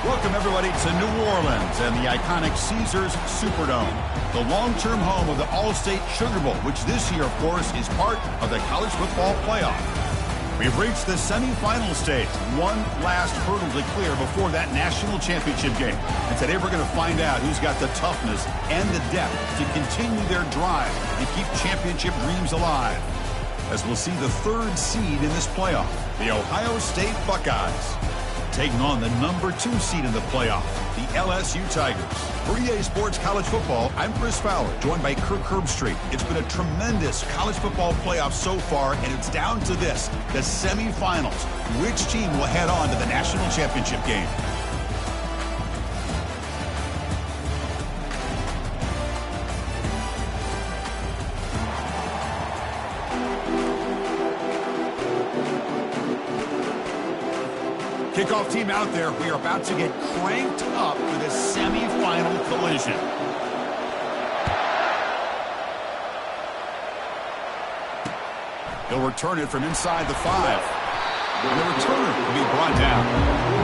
Welcome, everybody, to New Orleans and the iconic Caesars Superdome, the long-term home of the All-State Sugar Bowl, which this year, of course, is part of the college football playoff. We've reached the semifinal stage, one last hurdle to clear before that national championship game. And today we're going to find out who's got the toughness and the depth to continue their drive and keep championship dreams alive. As we'll see the third seed in this playoff, the Ohio State Buckeyes, taking on the number 2 seed in the playoff, the LSU Tigers. For EA Sports College Football, I'm Chris Fowler, joined by Kirk Herbstreit. It's been a tremendous college football playoff so far, and it's down to this, the semifinals. Which team will head on to the national championship game? Kickoff team out there. We are about to get cranked up for this semifinal collision. He'll return it from inside the 5. And the returner will be brought down.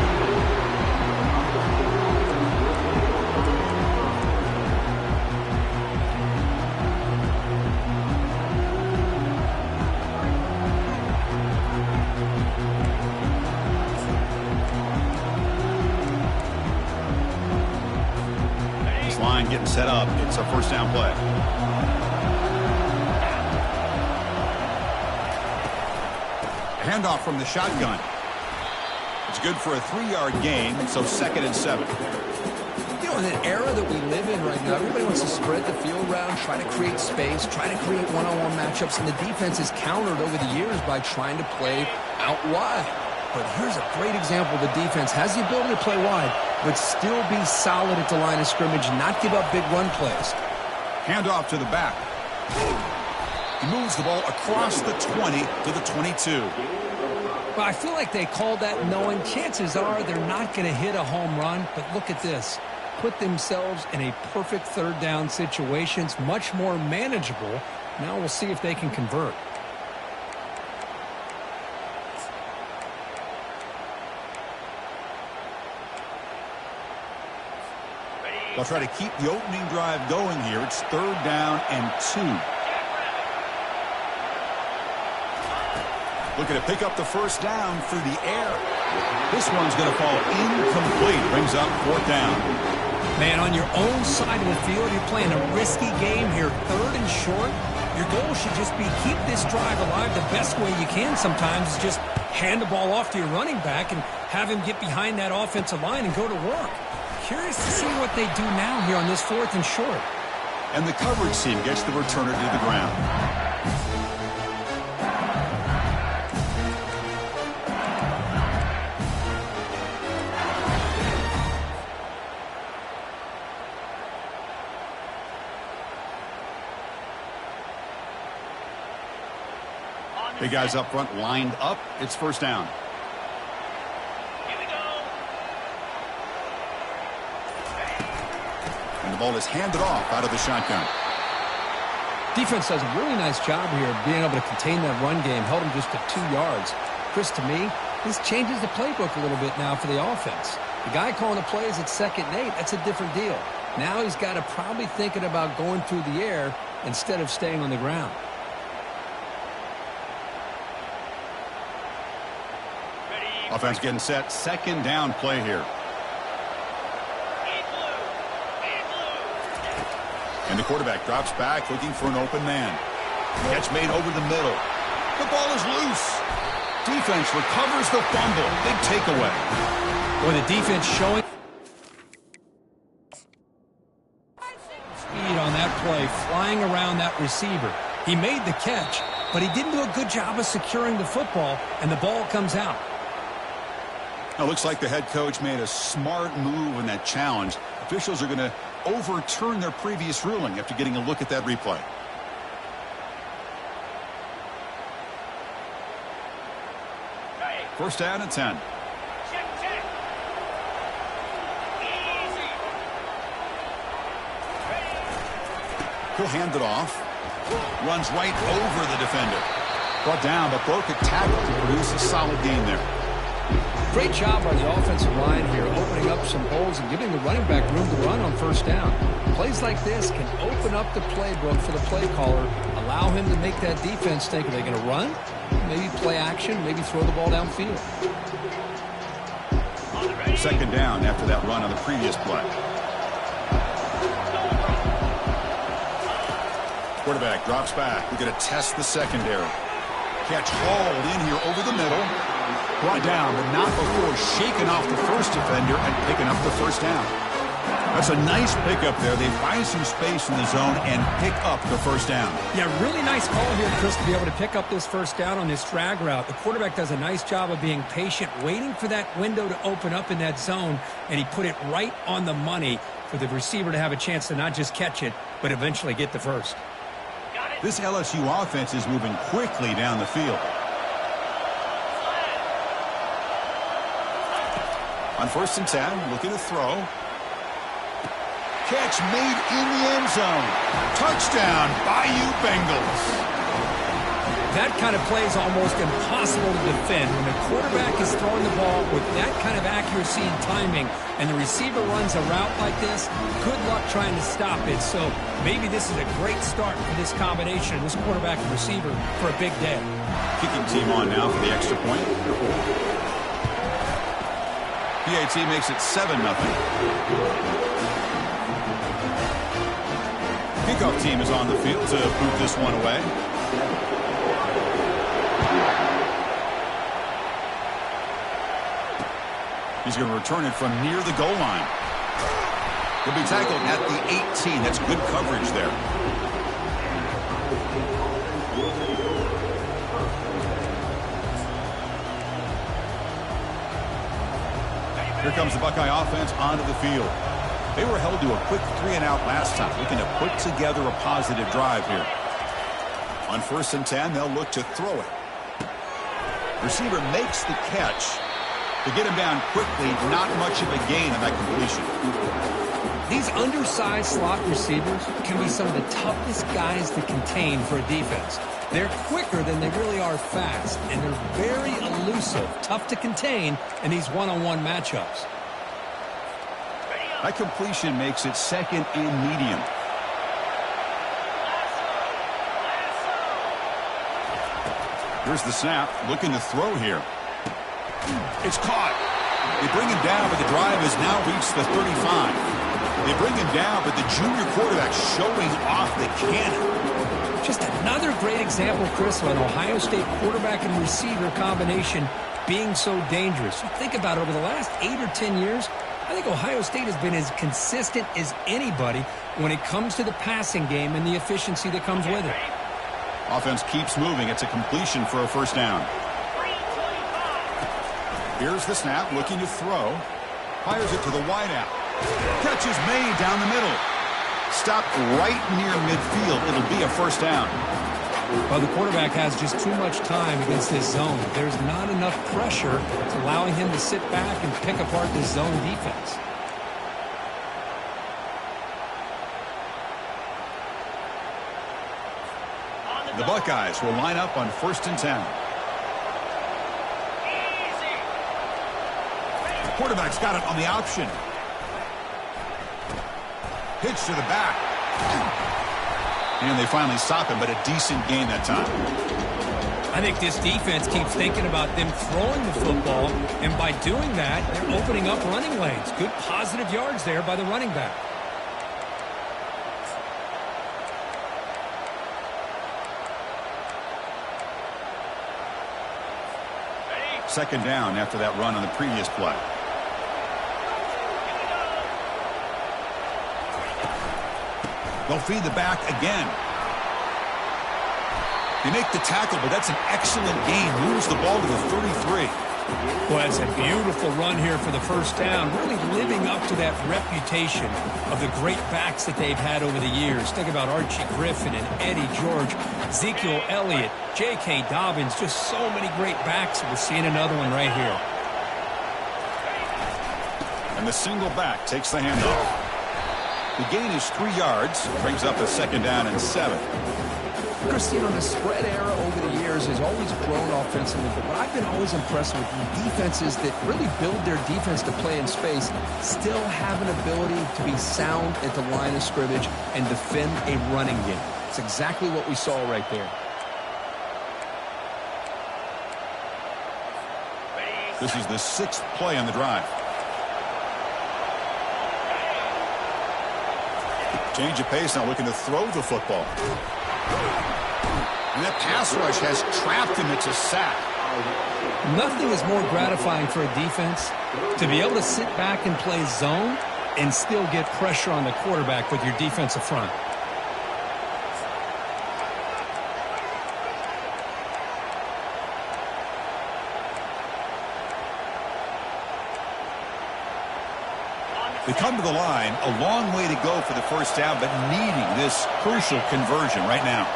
Line getting set up. It's a first down play. Handoff from the shotgun. It's good for a 3-yard gain, so 2nd and 7. You know, in an era that we live in right now, everybody wants to spread the field around, try to create space, try to create one-on-one matchups, and the defense is countered over the years by trying to play out wide. But here's a great example. The defense has the ability to play wide, but still be solid at the line of scrimmage, not give up big run plays. Handoff to the back. He moves the ball across the 20 to the 22. Well, I feel like they called that knowing chances are they're not going to hit a home run, but look at this. Put themselves in a perfect third down situation. It's much more manageable. Now we'll see if they can convert. They'll try to keep the opening drive going here. It's 3rd down and 2. Looking to pick up the first down through the air. This one's going to fall incomplete. Brings up 4th down. Man, on your own side of the field, you're playing a risky game here. 3rd and short. Your goal should just be keep this drive alive the best way you can sometimes. Is just hand the ball off to your running back and have him get behind that offensive line and go to work. Curious to see what they do now here on this 4th and short. And the coverage team gets the returner to the ground. Big guys up front lined up. It's 1st down. And the ball is handed off out of the shotgun. Defense does a really nice job here of being able to contain that run game. Held him just to 2 yards. Chris, to me, this changes the playbook a little bit now for the offense. The guy calling the plays at 2nd and 8, that's a different deal. Now he's got to probably thinking about going through the air instead of staying on the ground. Offense getting set. 2nd down play here. And the quarterback drops back looking for an open man. Catch made over the middle. The ball is loose. Defense recovers the fumble. Big takeaway. Boy, the defense showing speed on that play, flying around that receiver. He made the catch, but he didn't do a good job of securing the football, and the ball comes out. Now, looks like the head coach made a smart move in that challenge. Officials are going to overturn their previous ruling after getting a look at that replay. First down and 10. He'll hand it off. Runs right over the defender. Brought down, but broke a tackle to produce a solid gain there. Great job by the offensive line here, opening up some holes and giving the running back room to run on first down. Plays like this can open up the playbook for the play caller, allow him to make that defense think, are they going to run? Maybe play action, maybe throw the ball downfield. Second down after that run on the previous play. Quarterback drops back. We're going to test the secondary. Catch hauled in here over the middle. Brought down, but not before shaking off the first defender and picking up the first down. That's a nice pickup there. They find some space in the zone and pick up the first down. Yeah, really nice call here, Chris, to be able to pick up this first down on this drag route. The quarterback does a nice job of being patient, waiting for that window to open up in that zone, and he put it right on the money for the receiver to have a chance to not just catch it, but eventually get the first. This LSU offense is moving quickly down the field. On 1st and 10, looking to throw. Catch made in the end zone. Touchdown, Bayou Bengals. That kind of play is almost impossible to defend. When the quarterback is throwing the ball with that kind of accuracy and timing, and the receiver runs a route like this, good luck trying to stop it. So maybe this is a great start for this combination, this quarterback and receiver, for a big day. Kicking team on now for the extra point. PAT makes it 7-0. Kickoff team is on the field to boot this one away. He's going to return it from near the goal line. He'll be tackled at the 18. That's good coverage there. Here comes the Buckeye offense onto the field. They were held to a quick 3-and-out last time, looking to put together a positive drive here. On 1st and 10, they'll look to throw it. Receiver makes the catch. To get him down quickly, not much of a gain on that completion. These undersized slot receivers can be some of the toughest guys to contain for a defense. They're quicker than they really are fast, and they're very elusive, tough to contain in these one-on-one matchups. That completion makes it 2nd and medium. Here's the snap, looking to throw here. It's caught. They bring him down, but the drive has now reached the 35. They bring him down, but the junior quarterback showing off the cannon. Just another great example, Chris, of an Ohio State quarterback and receiver combination being so dangerous. You think about it, over the last 8 or 10 years, I think Ohio State has been as consistent as anybody when it comes to the passing game and the efficiency that comes with it. Offense keeps moving. It's a completion for a first down. Here's the snap, looking to throw. Fires it to the wideout. Catch is made down the middle. Stopped right near midfield. It'll be a first down. Well, the quarterback has just too much time against this zone. There's not enough pressure to allowing him to sit back and pick apart this zone defense. The Buckeyes will line up on 1st and 10. Quarterback's got it on the option. Pitch to the back. And they finally stop him, but a decent gain that time. I think this defense keeps thinking about them throwing the football, and by doing that, they're opening up running lanes. Good positive yards there by the running back. Second down after that run on the previous play. They'll feed the back again. They make the tackle, but that's an excellent gain. Moves the ball to the 33. Well, that's a beautiful run here for the first down. Really living up to that reputation of the great backs that they've had over the years. Think about Archie Griffin and Eddie George, Ezekiel Elliott, J.K. Dobbins. Just so many great backs. We're seeing another one right here. And the single back takes the handoff. The gain is 3 yards. Brings up a second down and 7. Chris, you know, the spread era over the years has always grown offensively, but what I've been always impressed with defenses that really build their defense to play in space still have an ability to be sound at the line of scrimmage and defend a running game. It's exactly what we saw right there. This is the 6th play on the drive. Change of pace now, looking to throw the football. And that pass rush has trapped him. It's a sack. Nothing is more gratifying for a defense to be able to sit back and play zone and still get pressure on the quarterback with your defensive front. They come to the line, a long way to go for the first down, but needing this crucial conversion right now.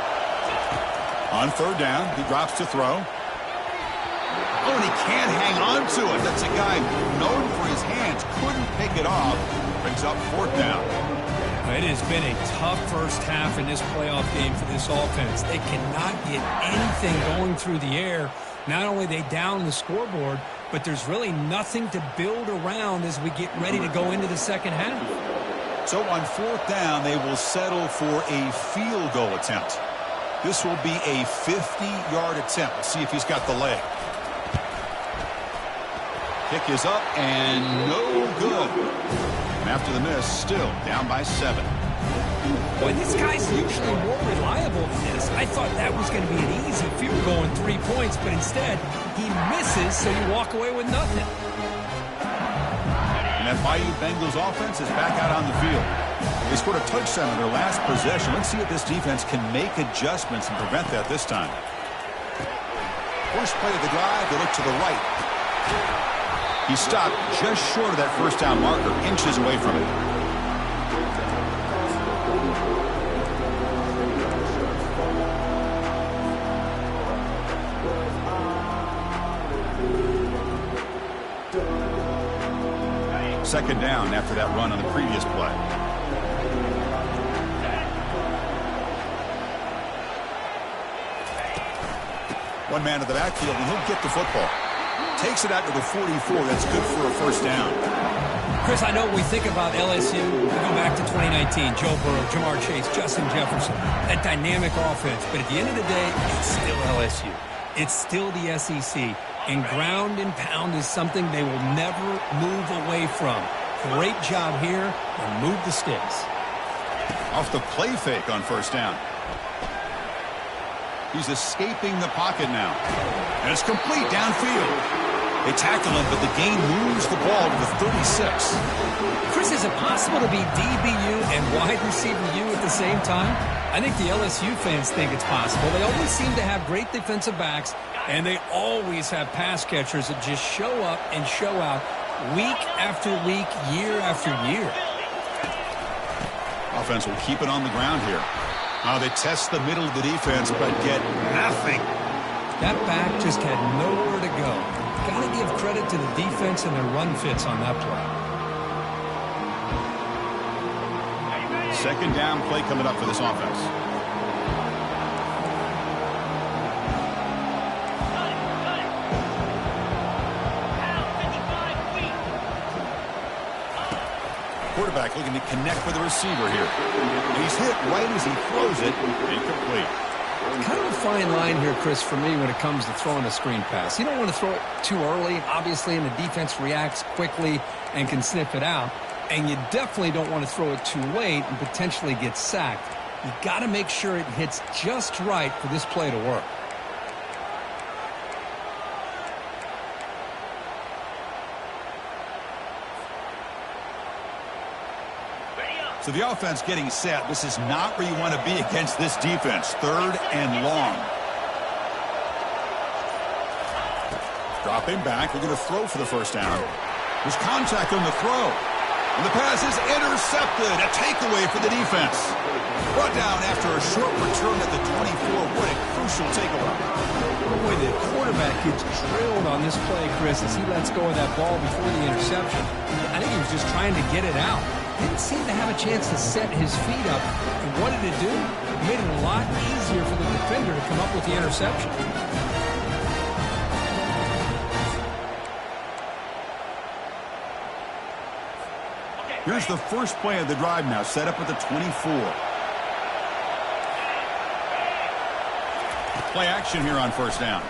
On 3rd down, he drops to throw. Oh, and he can't hang on to it. That's a guy known for his hands. Couldn't pick it off. Brings up 4th down. It has been a tough first half in this playoff game for this offense. They cannot get anything going through the air. Not only are they down the scoreboard, but there's really nothing to build around as we get ready to go into the second half. So on 4th down, they will settle for a field goal attempt. This will be a 50-yard attempt. Let's see if he's got the leg. Kick is up and no good. And after the miss, still down by 7. Boy, this guy's usually more reliable than this. I thought that was going to be an easy field goal in 3 points, but instead he misses, so you walk away with nothing. And that Bayou Bengals offense is back out on the field. They scored a touchdown on their last possession. Let's see if this defense can make adjustments and prevent that this time. First play of the drive, they look to the right. He stopped just short of that first down marker, inches away from it. Second down after that run on the previous play. One man in the backfield, and he'll get the football. Takes it out to the 44. That's good for a first down. Chris, I know when we think about LSU, we go back to 2019, Joe Burrow, Jamar Chase, Justin Jefferson, that dynamic offense. But at the end of the day, it's still LSU. It's still the SEC. And ground and pound is something they will never move away from. Great job here, and move the sticks. Off the play fake on first down. He's escaping the pocket now. And it's complete downfield. They tackle him, but the gain moves the ball to the 36. Chris, is it possible to be DBU and wide receiver U at the same time? I think the LSU fans think it's possible. They always seem to have great defensive backs, and they always have pass catchers that just show up and show out week after week, year after year. Offense will keep it on the ground here. They test the middle of the defense, but get nothing. That back just had nowhere to go. Got to give credit to the defense and their run fits on that play. Second down play coming up for this offense. Quarterback looking to connect with the receiver here. He's hit right as he throws it. Incomplete. Kind of a fine line here, Chris, for me when it comes to throwing a screen pass. You don't want to throw it too early, obviously, and the defense reacts quickly and can sniff it out. And you definitely don't want to throw it too late and potentially get sacked. You got to make sure it hits just right for this play to work. So the offense getting set. This is not where you want to be against this defense. 3rd and long. Dropping back. We're going to throw for the first down. There's contact on the throw. And the pass is intercepted. A takeaway for the defense. Brought down after a short return at the 24. What a crucial takeaway. Boy, the quarterback gets drilled on this play, Chris, as he lets go of that ball before the interception. I think he was just trying to get it out. didn't seem to have a chance to set his feet up. And what did it do? It made it a lot easier for the defender to come up with the interception. Here's the first play of the drive now, set up at the 24. Play action here on first down.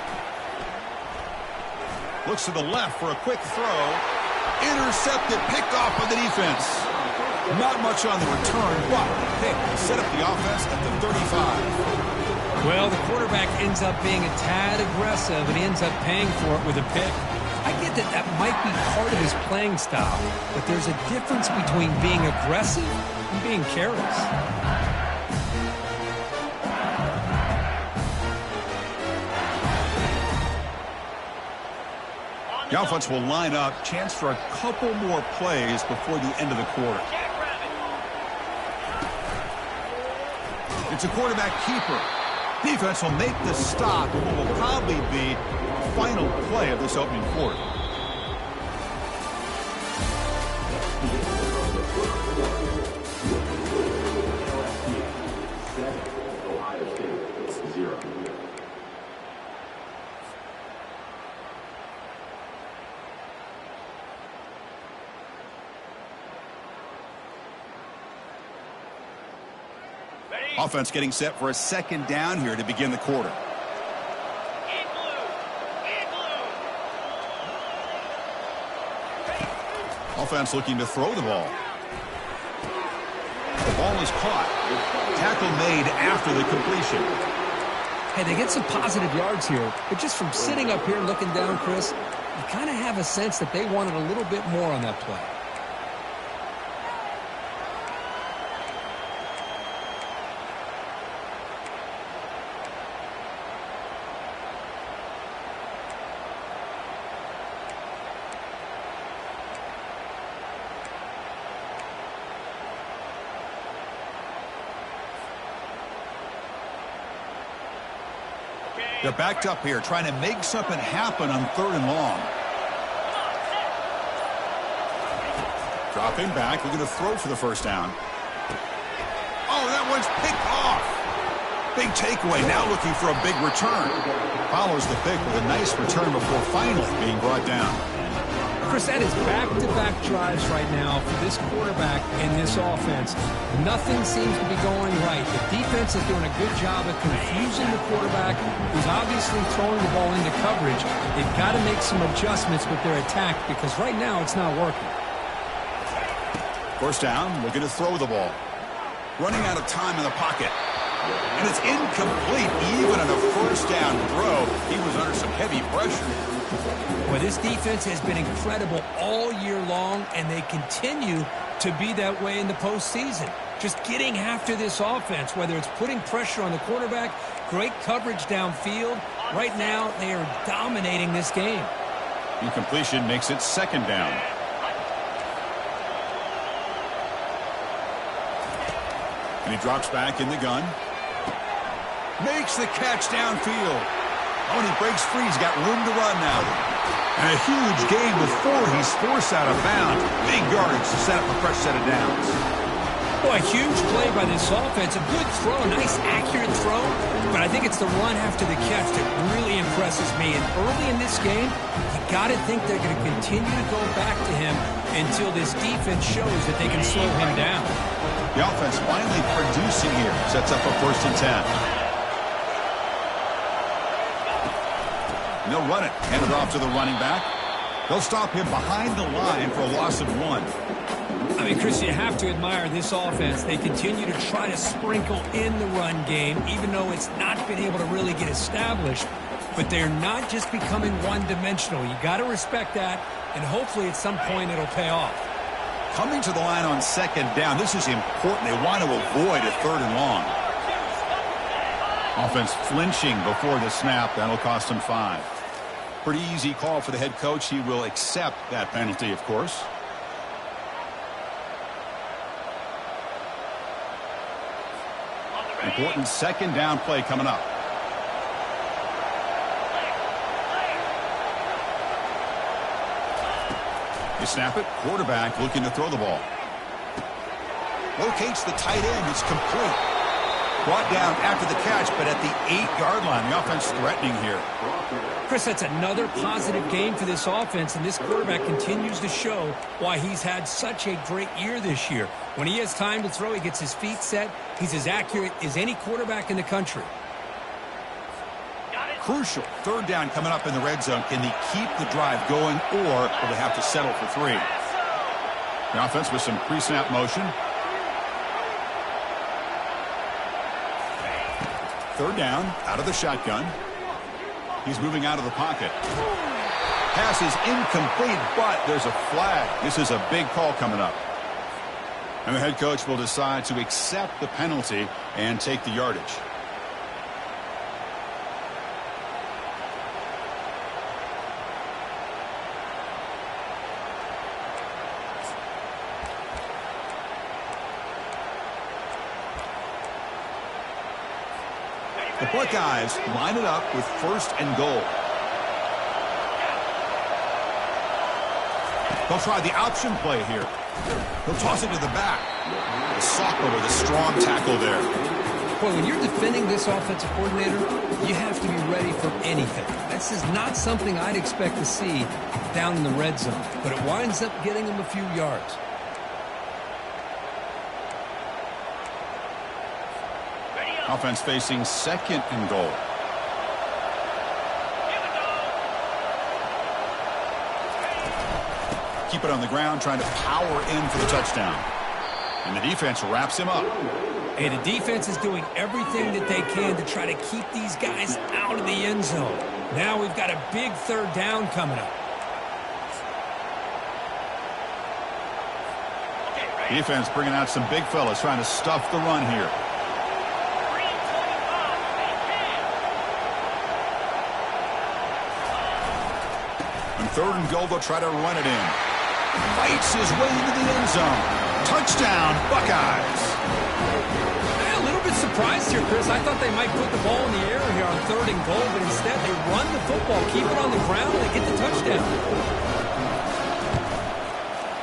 Looks to the left for a quick throw. Intercepted, picked off by the defense. Not much on the return, but pick set up the offense at the 35. Well, the quarterback ends up being a tad aggressive, and he ends up paying for it with a pick. I get that that might be part of his playing style, but there's a difference between being aggressive and being careless. The offense will line up, chance for a couple more plays before the end of the quarter. It's a quarterback keeper. Defense will make the stop, and what will probably be the final play of this opening quarter. Offense getting set for a second down here to begin the quarter. Offense looking to throw the ball. The ball is caught. Tackle made after the completion. Hey, they get some positive yards here, but just from sitting up here looking down, Chris, you kind of have a sense that they wanted a little bit more on that play. They're backed up here, trying to make something happen on 3rd and long. Dropping back, looking to throw for the first down. Oh, that one's picked off. Big takeaway, now looking for a big return. Follows the pick with a nice return before finally being brought down. Chris, that is back-to-back drives right now for this quarterback and this offense. Nothing seems to be going right. The defense is doing a good job of confusing the quarterback, who's obviously throwing the ball into coverage. They've got to make some adjustments with their attack because right now it's not working. First down, looking to throw the ball. Running out of time in the pocket. And it's incomplete. Even on a first down throw, he was under some heavy pressure. Well, this defense has been incredible all year long, and they continue to be that way in the postseason. Just getting after this offense, whether it's putting pressure on the quarterback, great coverage downfield. Right now, they are dominating this game. Incompletion makes it second down. And he drops back in the gun. Makes the catch downfield. Oh, and he breaks free. He's got room to run now. And a huge gain before he's forced out of bounds. Big yardage to set up a fresh set of downs. Boy, a huge play by this offense. A good throw, a nice accurate throw. But I think it's the run after the catch that really impresses me. And early in this game, you got to think they're going to continue to go back to him until this defense shows that they can slow him down. The offense finally producing here. Sets up a 1st and 10. And they'll run it. Hand it off to the running back. They'll stop him behind the line for a loss of 1. I mean, Chris, you have to admire this offense. They continue to try to sprinkle in the run game, even though it's not been able to really get established. But they're not just becoming one-dimensional. You got to respect that, and hopefully at some point it'll pay off. Coming to the line on 2nd down, this is important. They want to avoid a 3rd and long. Offense flinching before the snap. That'll cost him 5. Pretty easy call for the head coach. He will accept that penalty, of course. Important 2nd down play coming up. They snap it. Quarterback looking to throw the ball. Locates the tight end. It's complete. Brought down after the catch, but at the 8-yard line. The offense threatening here. Chris, that's another positive game for this offense, and this quarterback continues to show why he's had such a great year this year. When he has time to throw, he gets his feet set. He's as accurate as any quarterback in the country. Crucial. 3rd down coming up in the red zone. Can they keep the drive going, or will they have to settle for 3? The offense with some pre-snap motion. 3rd down, out of the shotgun. He's moving out of the pocket. Pass is incomplete, but there's a flag. This is a big call coming up. And the head coach will decide to accept the penalty and take the yardage. The Buckeyes line it up with 1st and goal. They'll try the option play here. He'll toss it to the back. The Sockler with a strong tackle there. Boy, when you're defending this offensive coordinator, you have to be ready for anything. This is not something I'd expect to see down in the red zone, but it winds up getting him a few yards. Offense facing 2nd and goal. Keep it on the ground, trying to power in for the touchdown. And the defense wraps him up. Hey, the defense is doing everything that they can to try to keep these guys out of the end zone. Now we've got a big 3rd down coming up. Defense bringing out some big fellas, trying to stuff the run here. On 3rd and goal, they'll try to run it in. Fights his way into the end zone. Touchdown, Buckeyes. A little bit surprised here, Chris. I thought they might put the ball in the air here on 3rd and goal, but instead they run the football, keep it on the ground, and they get the touchdown.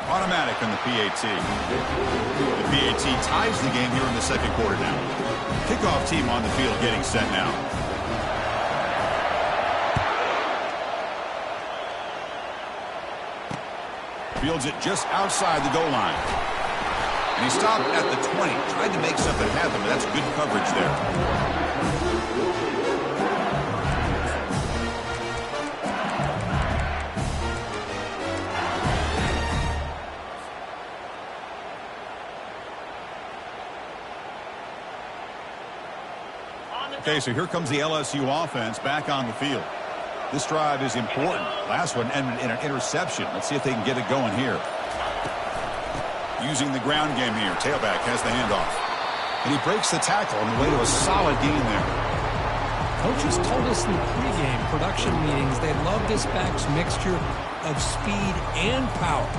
Automatic on the PAT. The PAT ties the game here in the 2nd quarter now. Kickoff team on the field getting set now. Fields it just outside the goal line. And he stopped at the 20. Tried to make something happen, but that's good coverage there. Okay, so here comes the LSU offense back on the field. This drive is important. Last one ended in an interception. Let's see if they can get it going here. Using the ground game here. Tailback has the handoff. And he breaks the tackle on the way to a solid gain there. Coaches told us in the pregame production meetings they love this back's mixture of speed and power.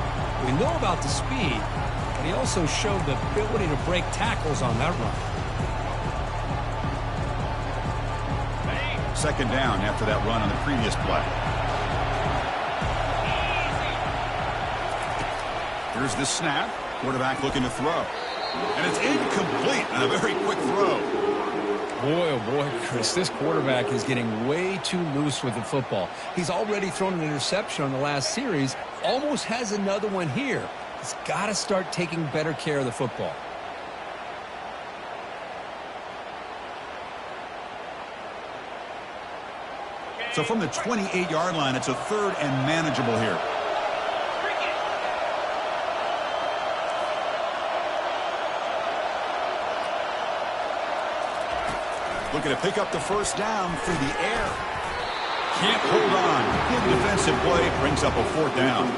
We know about the speed, but he also showed the ability to break tackles on that run. 2nd down after that run on the previous play. Here's the snap. Quarterback looking to throw. And it's incomplete on a very quick throw. Boy, oh boy, Chris, this quarterback is getting way too loose with the football. He's already thrown an interception on the last series. Almost has another one here. He's got to start taking better care of the football. So from the 28-yard line, it's a 3rd and manageable here. Looking to pick up the 1st down through the air. Can't hold on. Good defensive play brings up a 4th down.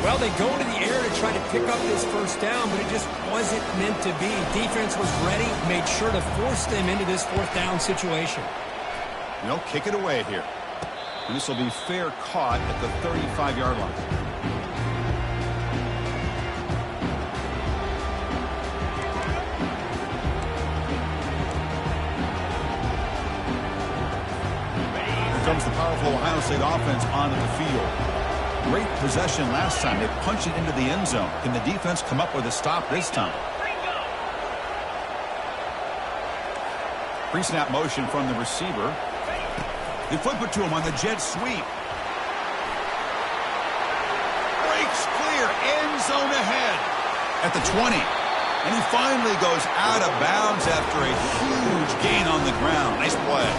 Well, they go to the air to try to pick up this 1st down, but it just wasn't meant to be. Defense was ready, made sure to force them into this 4th down situation. They'll kick it away here. And this will be fair caught at the 35-yard line. Here comes the powerful Ohio State offense onto the field. Great possession last time. They punched it into the end zone. Can the defense come up with a stop this time? Pre-snap motion from the receiver. They flip it to him on the jet sweep. Breaks clear. End zone ahead. At the 20. And he finally goes out of bounds after a huge gain on the ground. Nice play.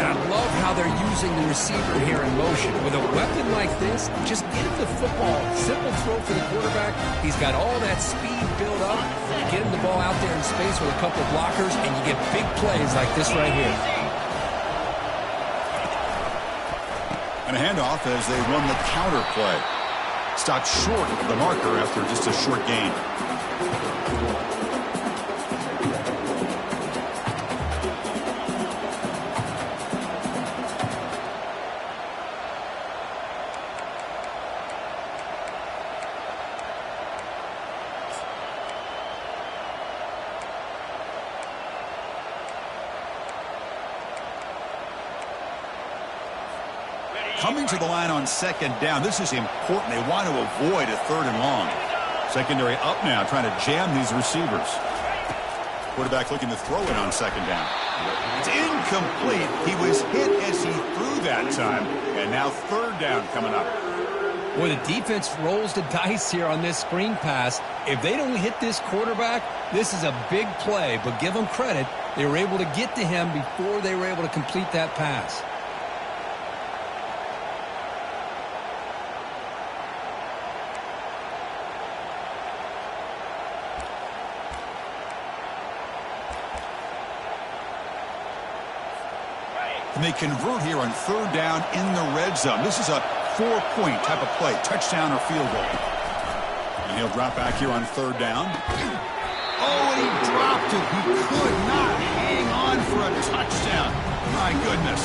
And I love how they're using the receiver here in motion. With a weapon like this, just get him the football. Simple throw for the quarterback. He's got all that speed built up. Get him the ball out there in space with a couple blockers, and you get big plays like this right here. And a handoff as they run the counter play. Stopped short of the marker after just a short gain. Coming to the line on second down. This is important. They want to avoid a third and long. Secondary up now, trying to jam these receivers. Quarterback looking to throw it on second down. It's incomplete. He was hit as he threw that time. And now third down coming up. Boy, the defense rolls the dice here on this screen pass. If they don't hit this quarterback, this is a big play. But give them credit. They were able to get to him before they were able to complete that pass. And they convert here on third down in the red zone. This is a 4-point type of play, touchdown or field goal. And he'll drop back here on third down. Oh, and he dropped it. He could not hang on for a touchdown. My goodness.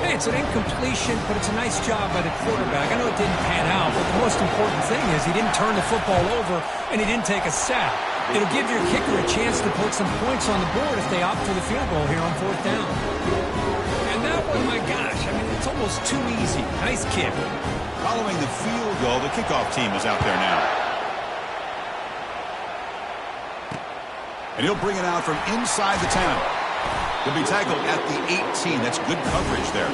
Hey, it's an incompletion, but it's a nice job by the quarterback. I know it didn't pan out, but the most important thing is he didn't turn the football over and he didn't take a sack. It'll give your kicker a chance to put some points on the board if they opt for the field goal here on fourth down. Oh my gosh, I mean, it's almost too easy. Nice kick. Following the field goal, the kickoff team is out there now. And he'll bring it out from inside the 10. He'll be tackled at the 18. That's good coverage there.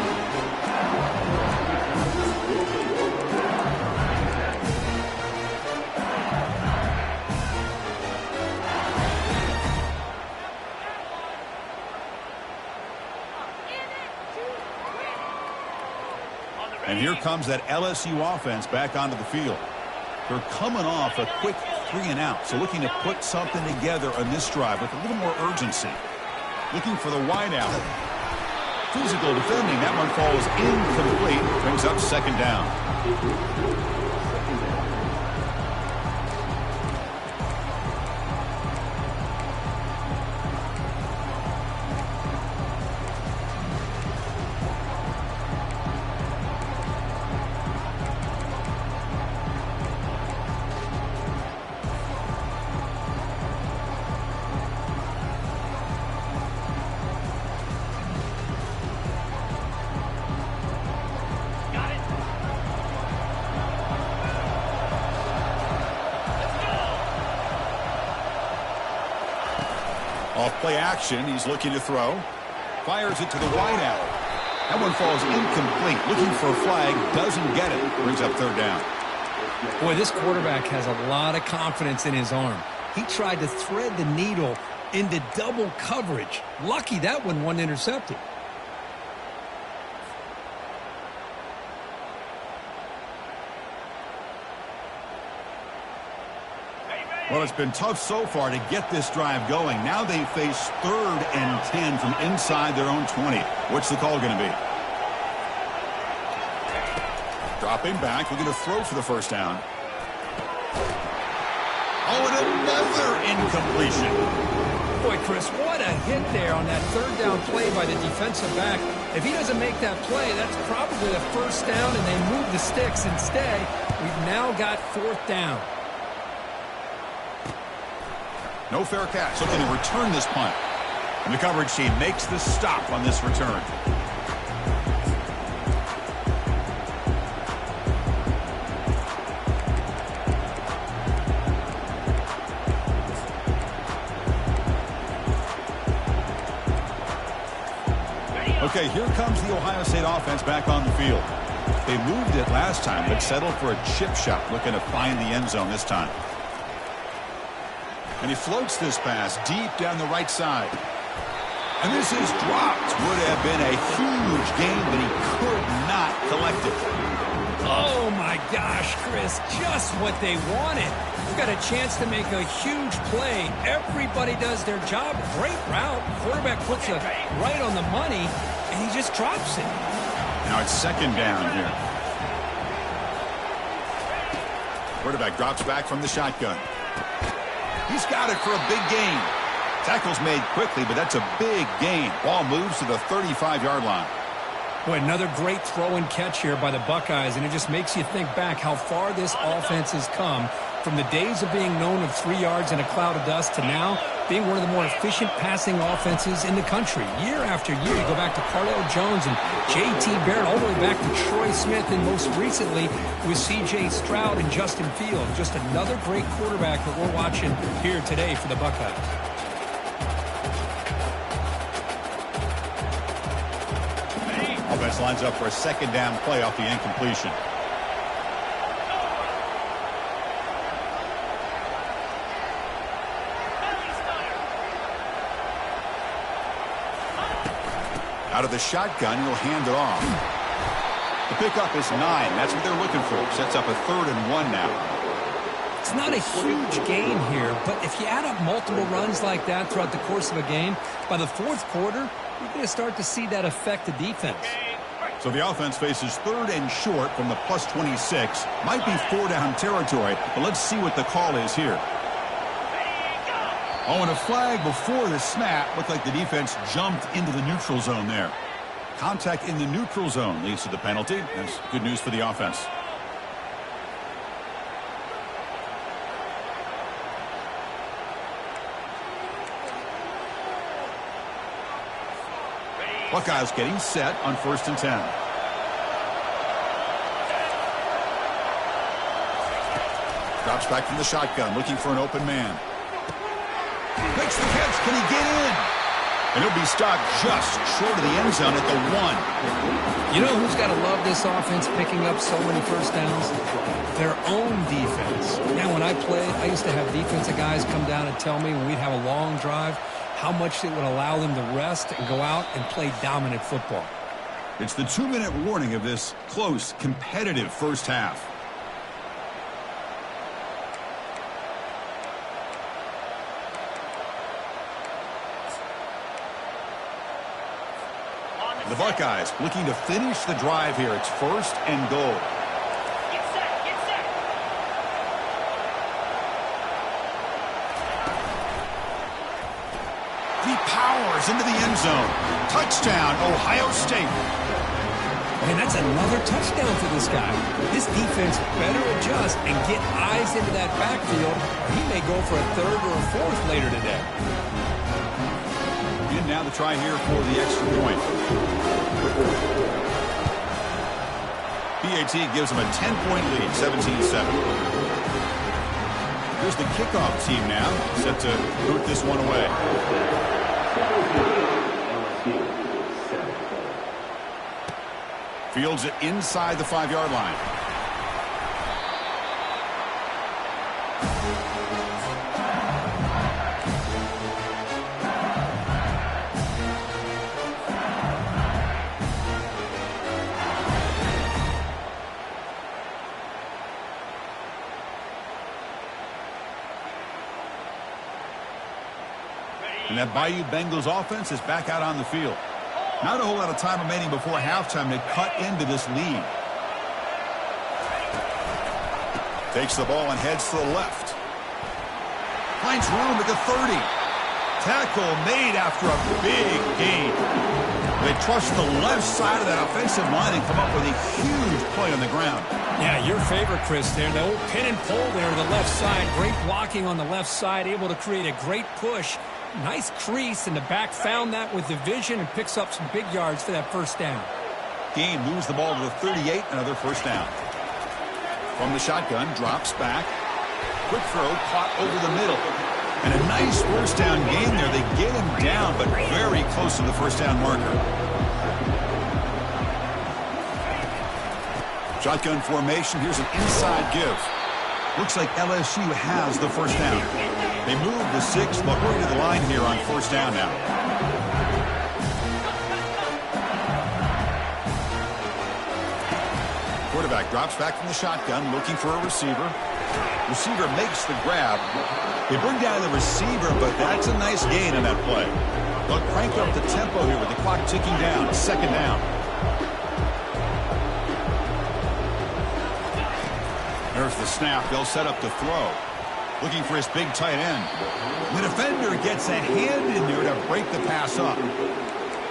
And here comes that LSU offense back onto the field. They're coming off a quick 3-and-out, so looking to put something together on this drive with a little more urgency. Looking for the wide out. Physical defending. That one falls incomplete. Brings up second down. Off play action, he's looking to throw. Fires it to the wide out. That one falls incomplete. Looking for a flag, doesn't get it. Brings up third down. Boy, this quarterback has a lot of confidence in his arm. He tried to thread the needle into double coverage. Lucky that one wasn't intercepted. Well, it's been tough so far to get this drive going. Now they face 3rd and 10 from inside their own 20. What's the call going to be? Dropping back. We're going to throw for the first down. Oh, and another incompletion. Boy, Chris, what a hit there on that third down play by the defensive back. If he doesn't make that play, that's probably the first down, and they move the sticks instead. We've now got 4th down. No fair catch. Looking to return this punt. And the coverage team makes the stop on this return. Okay, here comes the Ohio State offense back on the field. They moved it last time, but settled for a chip shot, looking to find the end zone this time. And he floats this pass deep down the right side. And this is dropped. Would have been a huge gain, but he could not collect it. Oh, my gosh, Chris, just what they wanted. We've got a chance to make a huge play. Everybody does their job. Great route. Quarterback puts it right on the money, and he just drops it. Now it's second down here. Quarterback drops back from the shotgun. He's got it for a big gain. Tackle's made quickly, but that's a big gain. Ball moves to the 35-yard line. Boy, another great throw and catch here by the Buckeyes, and it just makes you think back how far this offense has come from the days of being known of 3 yards in a cloud of dust to now being one of the more efficient passing offenses in the country. Year after year, you go back to Cardale Jones and J.T. Barrett, all the way back to Troy Smith, and most recently with C.J. Stroud and Justin Fields. Just another great quarterback that we're watching here today for the Buckeyes. Offense lines up for a second down play off the incompletion. Out of the shotgun, he'll hand it off. The pickup is 9. That's what they're looking for. Sets up a 3rd and 1 now. It's not a huge gain here, but if you add up multiple runs like that throughout the course of a game, by the 4th quarter, you're going to start to see that affect the defense. So the offense faces 3rd and short from the plus 26. Might be 4-down territory, but let's see what the call is here. Oh, and a flag before the snap. Looked like the defense jumped into the neutral zone there. Contact in the neutral zone leads to the penalty. That's good news for the offense. Buckeyes getting set on 1st and 10. Drops back from the shotgun, looking for an open man. Makes the catch. Can he get in? And he'll be stopped just short of the end zone at the 1. You know who's got to love this offense picking up so many first downs? Their own defense. Now, when I played, I used to have defensive guys come down and tell me when we'd have a long drive how much it would allow them to rest and go out and play dominant football. It's the 2-minute warning of this close, competitive first half. The Buckeyes looking to finish the drive here. It's 1st and goal. Get set, get set. He powers into the end zone. Touchdown, Ohio State. And that's another touchdown for this guy. This defense better adjust and get eyes into that backfield, or he may go for a 3rd or a 4th later today. And now the try here for the extra point. PAT gives them a 10-point lead, 17-7. Here's the kickoff team now, set to boot this one away. Fields it inside the 5-yard line. And that Bayou Bengals offense is back out on the field. Not a whole lot of time remaining before halftime to cut into this lead. Takes the ball and heads to the left. Finds room at the 30. Tackle made after a big gain. They trust the left side of that offensive line and come up with a huge play on the ground. Yeah, your favorite, Chris, there. The old pin and pull there to the left side. Great blocking on the left side, able to create a great push. Nice crease, and the back found that with the vision and picks up some big yards for that first down. Gain moves the ball to the 38, another first down. From the shotgun, drops back. Quick throw, caught over the middle. And a nice first down gain there. They get him down, but very close to the first down marker. Shotgun formation. Here's an inside give. Looks like LSU has the first down. They move the 6. They'll go to the line here on first down now. Quarterback drops back from the shotgun, looking for a receiver. Receiver makes the grab. They bring down the receiver, but that's a nice gain in that play. They'll crank up the tempo here with the clock ticking down. Second down. There's the snap. They'll set up to throw. Looking for his big tight end. The defender gets a hand in there to break the pass up.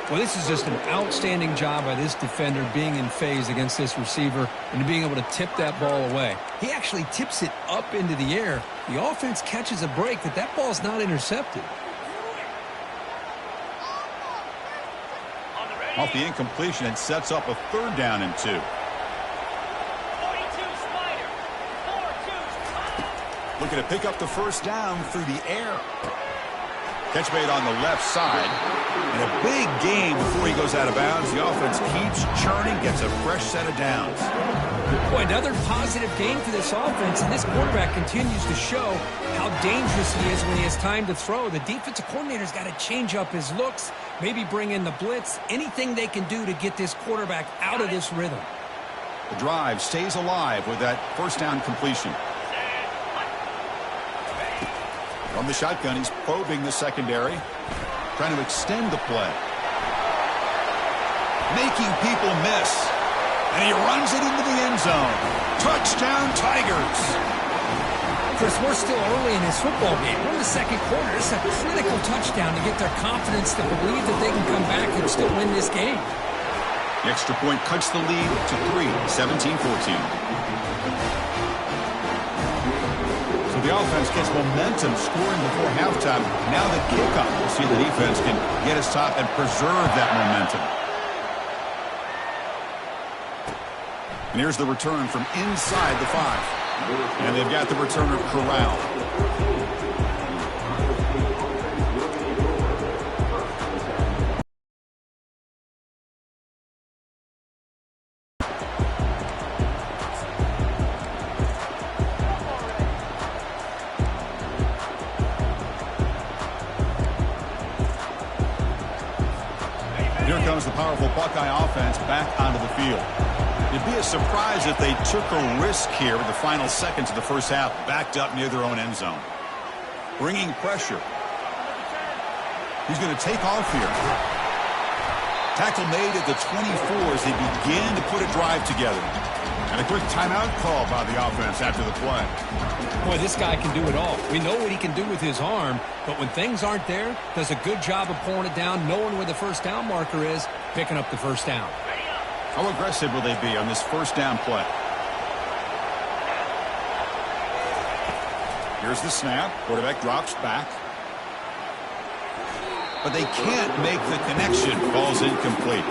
Well, this is just an outstanding job by this defender being in phase against this receiver and being able to tip that ball away. He actually tips it up into the air. The offense catches a break that ball's not intercepted. Off the incompletion, it sets up a third down and 2. 42 Spider. 4-2. Looking to pick up the first down through the air. Catch made on the left side. And a big gain before he goes out of bounds. The offense keeps churning, gets a fresh set of downs. Boy, another positive gain for this offense, and this quarterback continues to show how dangerous he is when he has time to throw. The defensive coordinator's got to change up his looks, maybe bring in the blitz, anything they can do to get this quarterback out of this rhythm. The drive stays alive with that first down completion. From the shotgun, he's probing the secondary, trying to extend the play. Making people miss. And he runs it into the end zone. Touchdown, Tigers. Chris, we're still early in this football game. We're in the second quarter. This is a critical touchdown to get their confidence to believe that they can come back and still win this game. The extra point cuts the lead to 3, 17-14. So the offense gets momentum scoring before halftime. Now the kickoff. We'll see if the defense can get his top and preserve that momentum. And here's the return from inside the 5. And they've got the returner corralled. Here comes the powerful Buckeye offense back onto the field. It'd be a surprise if they took a risk here with the final seconds of the first half, backed up near their own end zone. Bringing pressure. He's going to take off here. Tackle made at the 24 as they begin to put a drive together. And a quick timeout call by the offense after the play. Boy, this guy can do it all. We know what he can do with his arm, but when things aren't there, does a good job of pulling it down, knowing where the first down marker is, picking up the first down. How aggressive will they be on this first down play? Here's the snap. Quarterback drops back. But they can't make the connection. Ball's incomplete.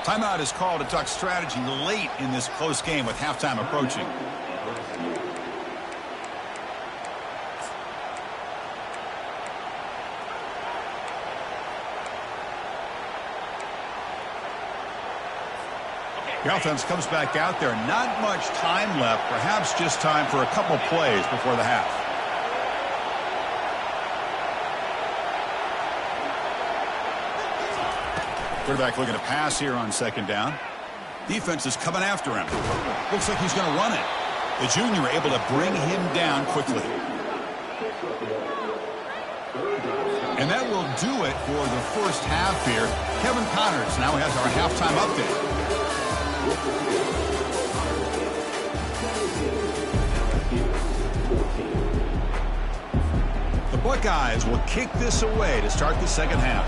Timeout is called to talk strategy late in this close game with halftime approaching. The offense comes back out there. Not much time left. Perhaps just time for a couple plays before the half. Quarterback looking to pass here on second down. Defense is coming after him. Looks like he's going to run it. The junior able to bring him down quickly. And that will do it for the first half here. Kevin Connors now has our halftime update. The Buckeyes will kick this away to start the second half.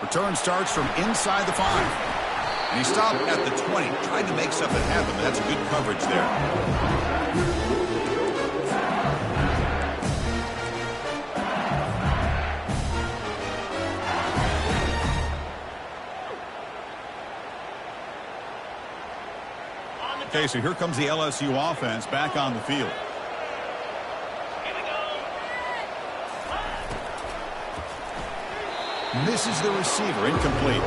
Return starts from inside the 5. And he stopped at the 20. Tried to make something happen, but that's a good coverage there. Okay, so here comes the LSU offense back on the field. Here we go. Misses the receiver, incomplete.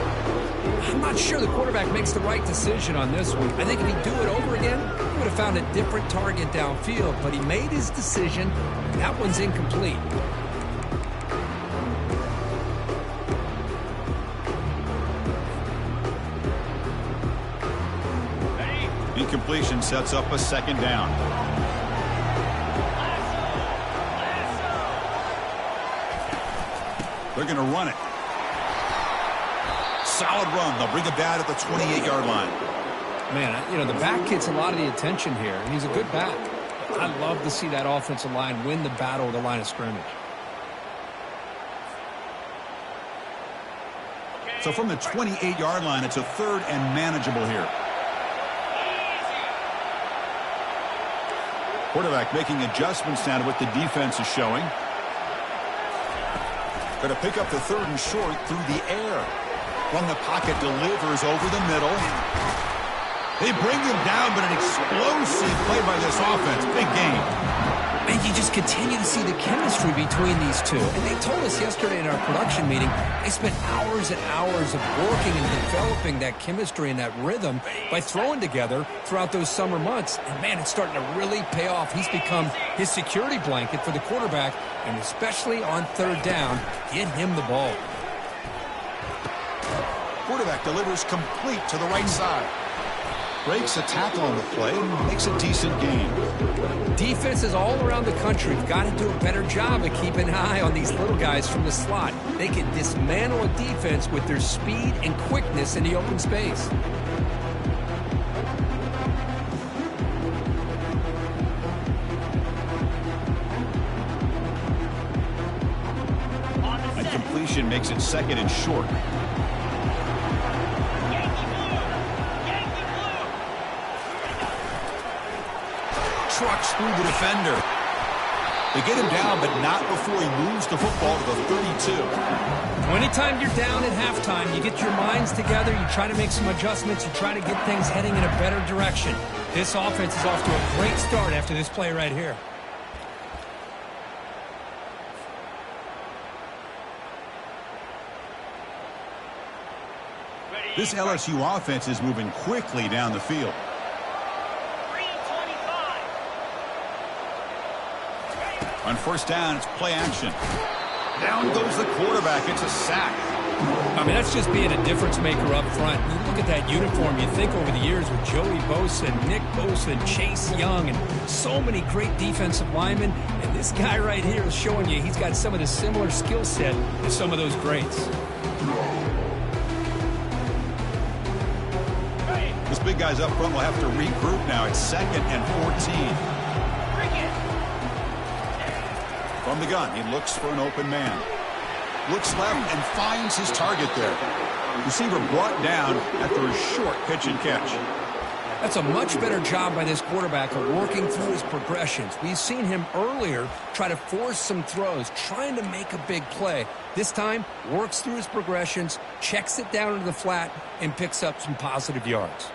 I'm not sure the quarterback makes the right decision on this one. I think if he'd do it over again, he would have found a different target downfield, but he made his decision. That one's incomplete. Incompletion sets up a second down. They're going to run it. Solid run. They'll bring it down at the 28-yard line. Man, you know, the back gets a lot of the attention here, and he's a good back. I love to see that offensive line win the battle at the line of scrimmage. So from the 28-yard line, it's a third and manageable here. Quarterback making adjustments now to what the defense is showing. Going to pick up the third and short through the air. From the pocket, delivers over the middle. They bring him down, but an explosive play by this offense. Big game. Man, you just continue to see the chemistry between these two. And they told us yesterday in our production meeting, they spent hours and hours of working and developing that chemistry and that rhythm by throwing together throughout those summer months. And, man, it's starting to really pay off. He's become his security blanket for the quarterback, and especially on third down, get him the ball. Quarterback delivers complete to the right side. Breaks a tackle on the play and makes a decent gain. Defenses all around the country have got to do a better job of keeping an eye on these little guys from the slot. They can dismantle a defense with their speed and quickness in the open space. And completion makes it second and short. Trucks through the defender. They get him down, but not before he moves the football to the 32. Anytime you're down at halftime, you get your minds together, you try to make some adjustments, you try to get things heading in a better direction. This offense is off to a great start after this play right here. This LSU offense is moving quickly down the field. On first down, it's play action. Down goes the quarterback. It's a sack. I mean, that's just being a difference maker up front. You look at that uniform, you think over the years with Joey Bosa, Nick Bosa, and Chase Young, and so many great defensive linemen. And this guy right here is showing you he's got some of the similar skill set as some of those greats. This big guy's up front will have to regroup now. It's second and 14. From the gun, he looks for an open man. Looks left and finds his target there. Receiver brought down after a short pitch and catch. That's a much better job by this quarterback of working through his progressions. We've seen him earlier try to force some throws, trying to make a big play. This time, works through his progressions, checks it down into the flat, and picks up some positive yards.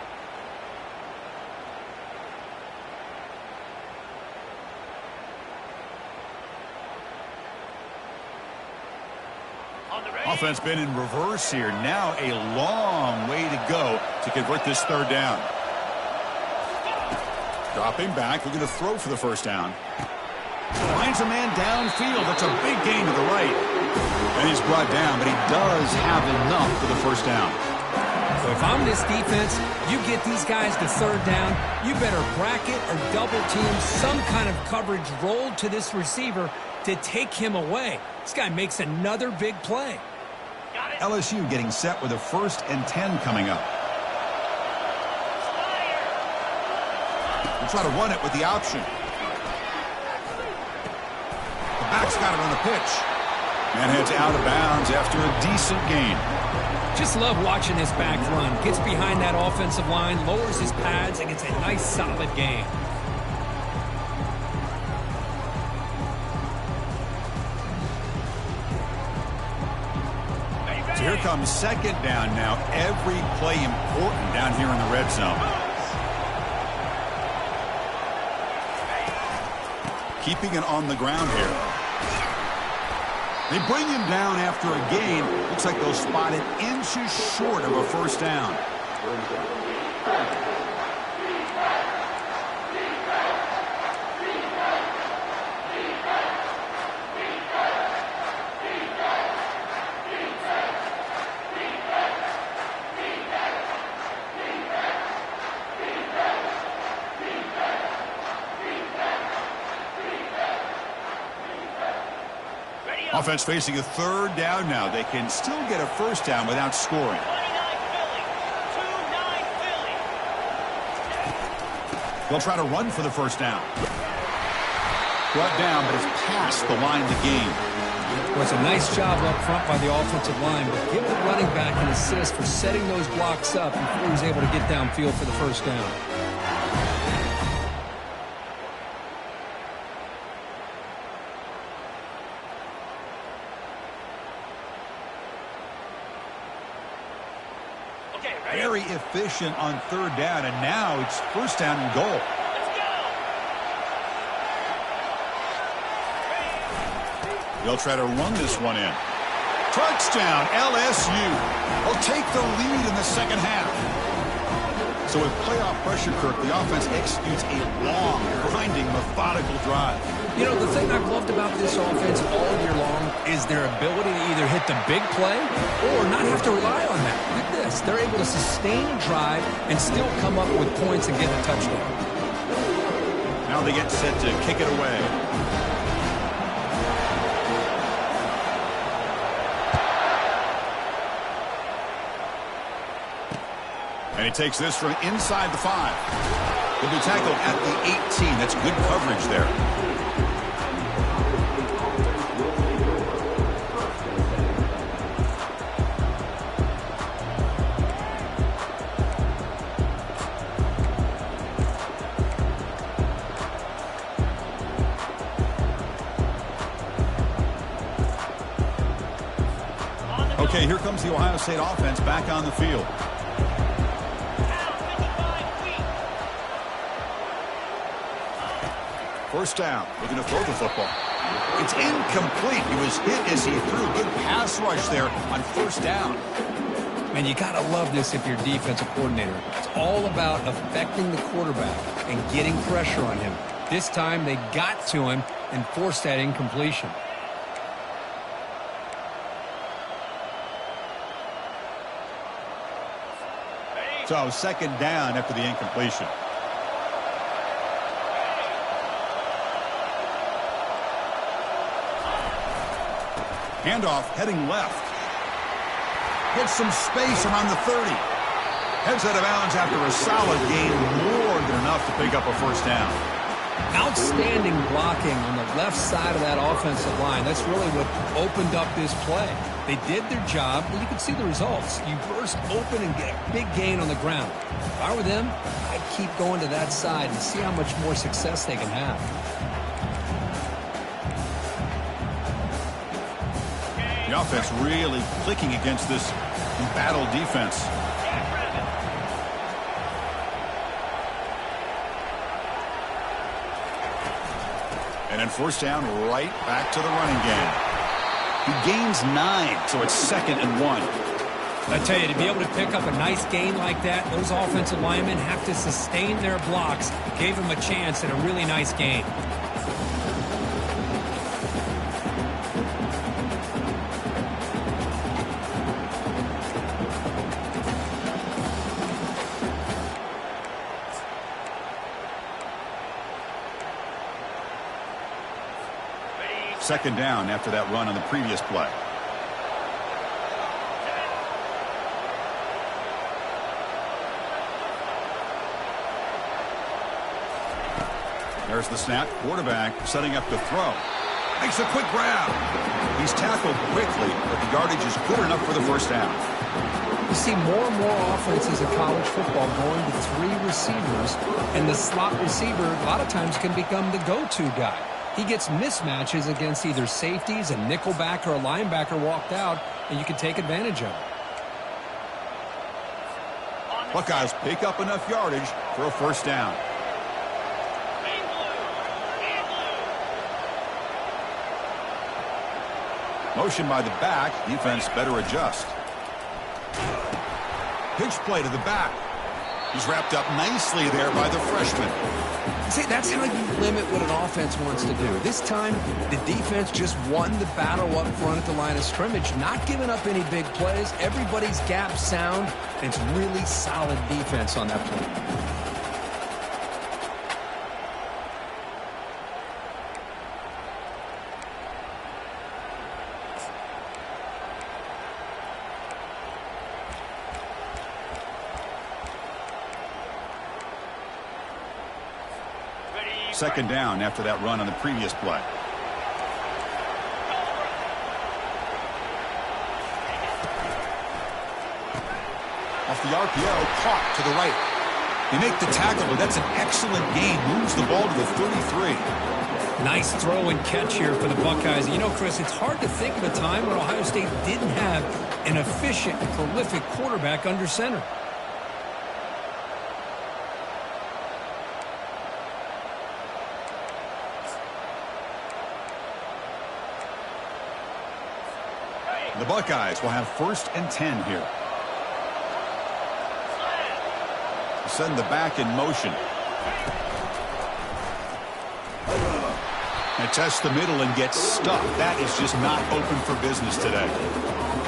Offense been in reverse here. Now a long way to go to convert this third down. Dropping back. We're going to throw for the first down. Finds a man downfield. That's a big gain to the right. And he's brought down, but he does have enough for the first down. So if I'm this defense, you get these guys to third down, you better bracket or double team some kind of coverage rolled to this receiver to take him away. This guy makes another big play. LSU getting set with a 1st and 10 coming up. We'll try to run it with the option. The back's got it on the pitch. Man heads out of bounds after a decent gain. Just love watching this back run. Gets behind that offensive line, lowers his pads, and gets a nice solid gain. So here comes second down now. Every play important down here in the red zone. keeping it on the ground here. They bring him down after a gain. Looks like they'll spot it inches short of a first down. Offense facing a third down now. They can still get a first down without scoring. 29 Philly. 2-9 Philly. They'll try to run for the first down. Brought down, but it's past the line of the game. It was a nice job up front by the offensive line, but give the running back an assist for setting those blocks up before he was able to get downfield for the first down. Very efficient on third down, and now it's first down and goal. Let's go. They'll try to run this one in. Touchdown, LSU. They'll take the lead in the second half. So with playoff pressure, Kirk, the offense executes a long, grinding, methodical drive. You know, the thing I've loved about this offense all year long is their ability to either hit the big play or not have to rely on that. Look at this. They're able to sustain a drive and still come up with points and get a touchdown. Now they get set to kick it away. And he takes this from inside the 5. He'll be tackled at the 18. That's good coverage there. Okay, here comes the Ohio State offense back on the field. First down, looking to throw the football. It's incomplete. He was hit as he threw. Good pass rush there on first down. And you got to love this if you're a defensive coordinator. It's all about affecting the quarterback and getting pressure on him. This time they got to him and forced that incompletion. So second down after the incompletion. Handoff heading left. Gets some space around the 30. Heads out of bounds after a solid gain, more than enough to pick up a first down. Outstanding blocking on the left side of that offensive line. That's really what opened up this play. They did their job, and you can see the results. You burst open and get a big gain on the ground. If I were them, I'd keep going to that side and see how much more success they can have. The offense really clicking against this embattled defense. And then first down, right back to the running game. He gains 9, so it's 2nd and 1. I tell you, to be able to pick up a nice gain like that, those offensive linemen have to sustain their blocks. Gave him a chance at a really nice gain. Second down after that run on the previous play. There's the snap. Quarterback setting up to throw. Makes a quick grab. He's tackled quickly, but the yardage is good enough for the first down. You see more and more offenses in college football going to 3 receivers, and the slot receiver a lot of times can become the go-to guy. He gets mismatches against either safeties, a nickelback, or a linebacker walked out, and you can take advantage of it. Buckeyes pick up enough yardage for a first down. Motion by the back. Defense better adjust. Pitch play to the back. He's wrapped up nicely there by the freshman. See, that's how you limit what an offense wants to do. This time, the defense just won the battle up front at the line of scrimmage, not giving up any big plays. Everybody's gap sound, and it's really solid defense on that play. Second down after that run on the previous play. Off the RPO, caught to the right. They make the tackle, but that's an excellent gain. Moves the ball to the 33. Nice throw and catch here for the Buckeyes. You know, Chris, it's hard to think of a time when Ohio State didn't have an efficient and prolific quarterback under center. The Buckeyes will have 1st and 10 here. Send the back in motion. And test the middle and get stuck. That is just not open for business today.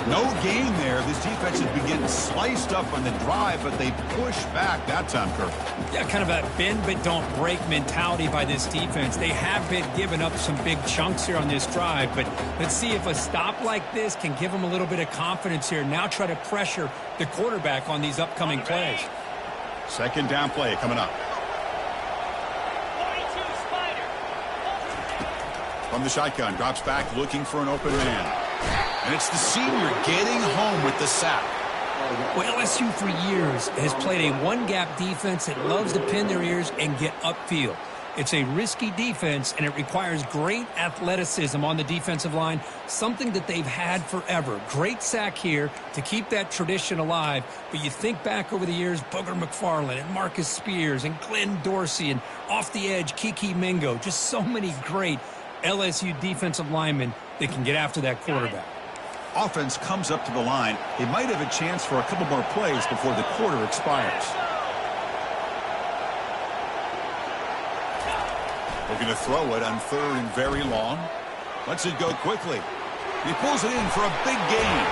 No gain there. This defense has been getting sliced up on the drive, but they push back that time, Kirk. Yeah, kind of a bend but don't break mentality by this defense. They have been giving up some big chunks here on this drive, but let's see if a stop like this can give them a little bit of confidence here. Now try to pressure the quarterback on these upcoming plays. Second down play coming up. 42 Spider. From the shotgun, drops back looking for an open man. And it's the senior getting home with the sack. Well, LSU for years has played a one-gap defense that loves to pin their ears and get upfield. It's a risky defense, and it requires great athleticism on the defensive line, something that they've had forever. Great sack here to keep that tradition alive, but you think back over the years, Booger McFarland and Marcus Spears and Glenn Dorsey and off the edge, Kiki Mingo, just so many great LSU defensive linemen that can get after that quarterback. Offense comes up to the line. They might have a chance for a couple more plays before the quarter expires. Looking to throw it on 3rd and very long. Lets it go quickly. He pulls it in for a big gain.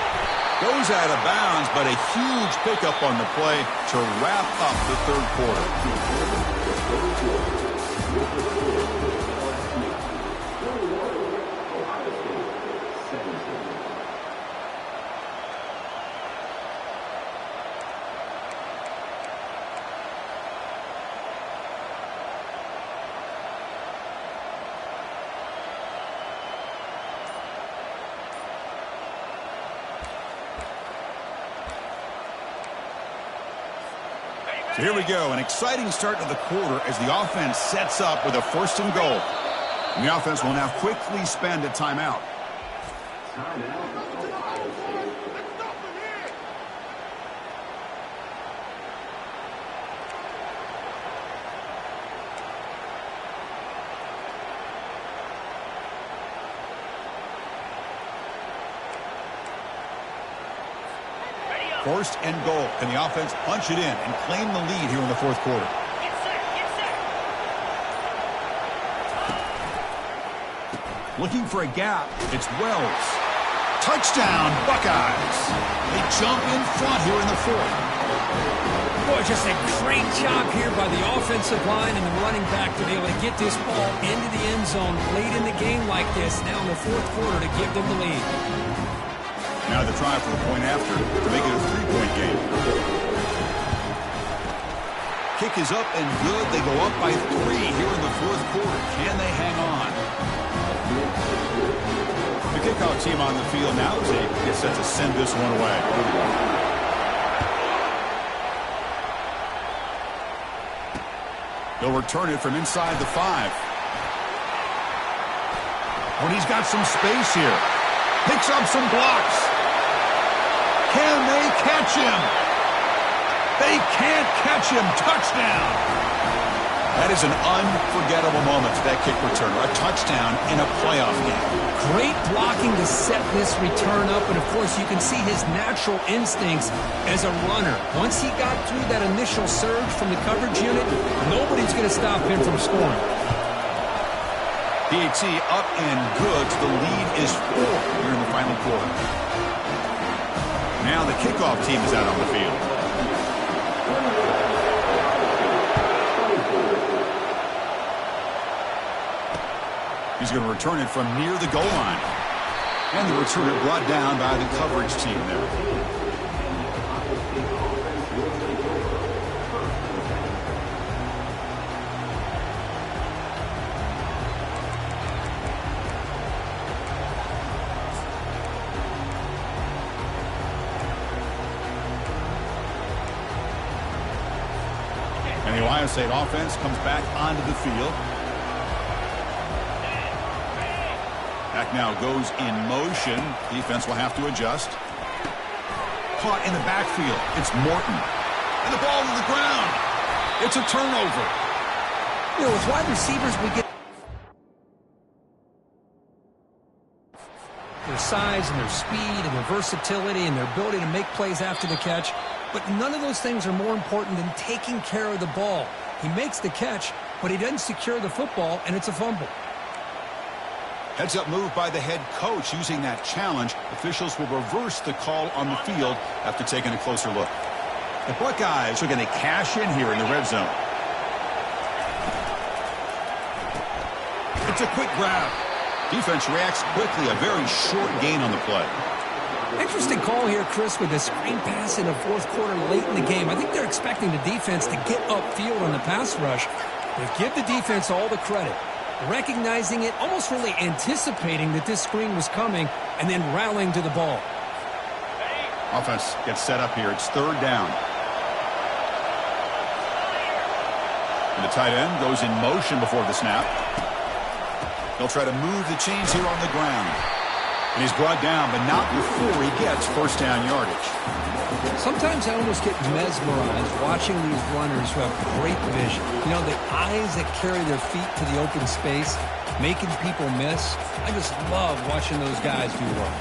Goes out of bounds, but a huge pickup on the play to wrap up the 3rd quarter. So here we go, an exciting start to the quarter as the offense sets up with a 1st and goal. And the offense will now quickly spend a timeout. First and goal. Can the offense punch it in and claim the lead here in the 4th quarter? Get set, get set. Looking for a gap. It's Wells. Touchdown, Buckeyes. They jump in front here in the 4th. Boy, just a great job here by the offensive line and the running back to be able to get this ball into the end zone late in the game like this, now in the 4th quarter to give them the lead. Now the try for the point after to make it a 3-point game. Kick is up and good. They go up by 3 here in the 4th quarter. Can they hang on? The kickoff team on the field now as they get set to send this one away. They'll return it from inside the 5. When he's got some space here. Picks up some blocks. Can they catch him? They can't catch him. Touchdown. That is an unforgettable moment for that kick returner. A touchdown in a playoff game. Great blocking to set this return up, and of course you can see his natural instincts as a runner. Once he got through that initial surge from the coverage unit, nobody's going to stop him from scoring. PAT up and good. The lead is 4 here in the final quarter. Now the kickoff team is out on the field. He's going to return it from near the goal line. And the returner brought down by the coverage team there. And the Ohio State offense comes back onto the field. Back now goes in motion. Defense will have to adjust. Caught in the backfield. It's Morton. And the ball to the ground. It's a turnover. You know, with wide receivers, we get their size and their speed and their versatility and their ability to make plays after the catch. But none of those things are more important than taking care of the ball. He makes the catch, but he doesn't secure the football, and it's a fumble. Heads-up move by the head coach using that challenge. Officials will reverse the call on the field after taking a closer look. The Buckeyes are going to cash in here in the red zone. It's a quick grab. Defense reacts quickly. A very short gain on the play. Interesting call here, Chris, with the screen pass in the fourth quarter late in the game. I think they're expecting the defense to get upfield on the pass rush. They give the defense all the credit. Recognizing it, almost really anticipating that this screen was coming, and then rallying to the ball. Offense gets set up here. It's third down. And the tight end goes in motion before the snap. They'll try to move the chains here on the ground. And he's brought down, but not before he gets first down yardage. Sometimes I almost get mesmerized watching these runners who have great vision. You know, the eyes that carry their feet to the open space, making people miss. I just love watching those guys do work.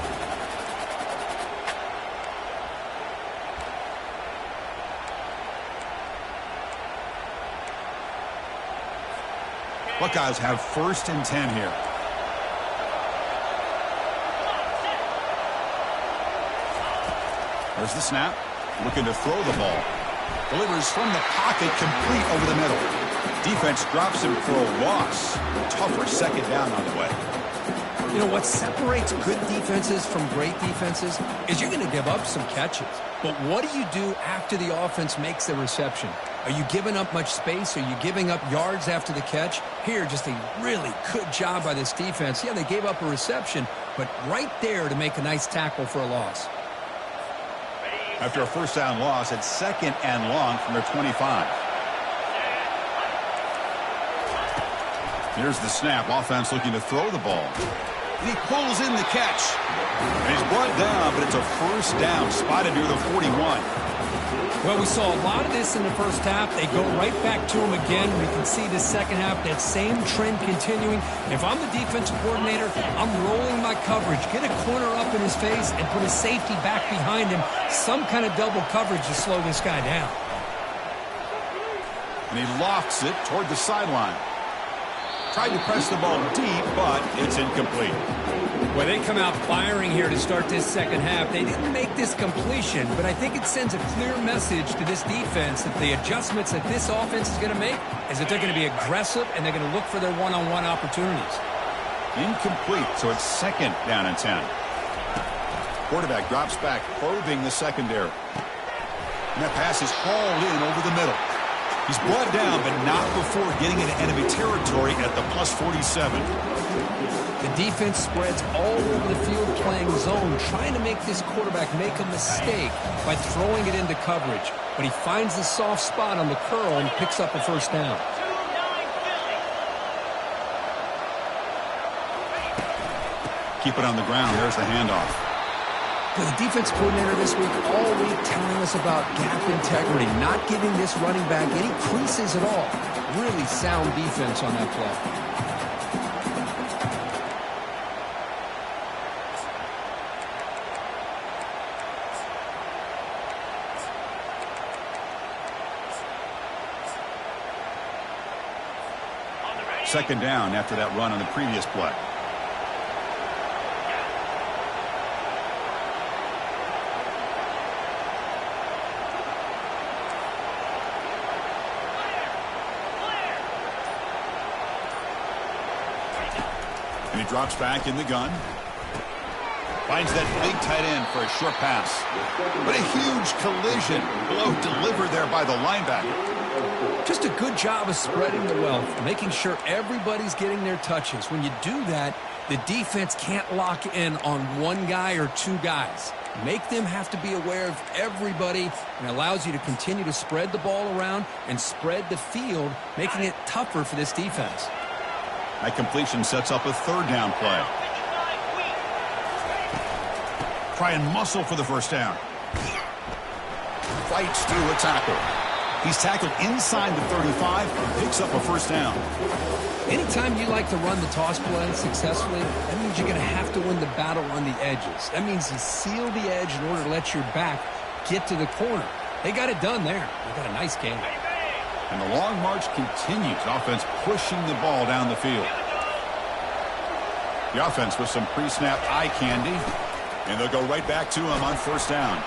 Buckeyes have first and 10 here. There's the snap. Looking to throw the ball. Delivers from the pocket, complete over the middle. Defense drops him for a loss. Tougher second down on the way. You know, what separates good defenses from great defenses is you're going to give up some catches. But what do you do after the offense makes the reception? Are you giving up much space? Are you giving up yards after the catch? Here, just a really good job by this defense. Yeah, they gave up a reception, but right there to make a nice tackle for a loss. After a first down loss, it's second and long from their 25. Here's the snap. Offense looking to throw the ball. And he pulls in the catch. And he's brought down, but it's a first down spotted near the 41. Well, we saw a lot of this in the first half. They go right back to him again. We can see the second half, that same trend continuing. If I'm the defensive coordinator, I'm rolling my coverage. Get a corner up in his face and put a safety back behind him. Some kind of double coverage to slow this guy down. And he lofts it toward the sideline. Tried to press the ball deep, but it's incomplete. Well, they come out firing here to start this second half. They didn't make this completion, but I think it sends a clear message to this defense that the adjustments that this offense is going to make is that they're going to be aggressive and they're going to look for their one-on-one opportunities. Incomplete, so it's second down and 10. Quarterback drops back, probing the secondary. And that pass is hauled in over the middle. He's brought down, but not before getting into enemy territory at the plus 47. The defense spreads all over the field playing zone, trying to make this quarterback make a mistake by throwing it into coverage. But he finds the soft spot on the curl and picks up a first down. Keep it on the ground. There's the handoff. The defense coordinator this week all week telling us about gap integrity, not giving this running back any creases at all. Really sound defense on that play. Second down after that run on the previous play. And he drops back in the gun. Finds that big tight end for a short pass. But a huge collision blow delivered there by the linebacker. Just a good job of spreading the wealth, making sure everybody's getting their touches. When you do that, the defense can't lock in on one guy or two guys. Make them have to be aware of everybody, and allows you to continue to spread the ball around and spread the field, making it tougher for this defense. That completion sets up a third down play. Try and muscle for the first down. Fights through a tackle. He's tackled inside the 35 and picks up a first down. Anytime you like to run the toss play successfully, that means you're going to have to win the battle on the edges. That means you seal the edge in order to let your back get to the corner. They got it done there. They got a nice game. And the long march continues. Offense pushing the ball down the field. The offense with some pre-snap eye candy. And they'll go right back to him on first down.